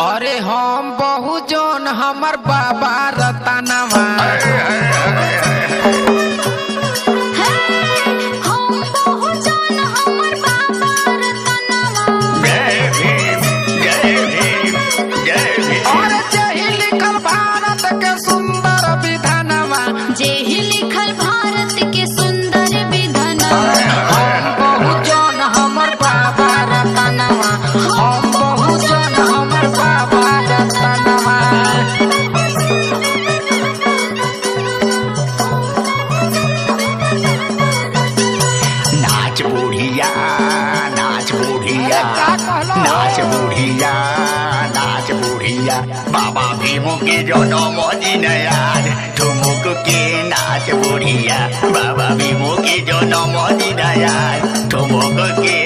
अरे हम बहु जोन हमर बाबा रतनवा नाच बुढ़िया नाच बुढ़िया बाबा भीम के जनम दिन याद ठुमुक के नाच बुढ़िया बाबा भीम के जनम दिन याद ठुमुक के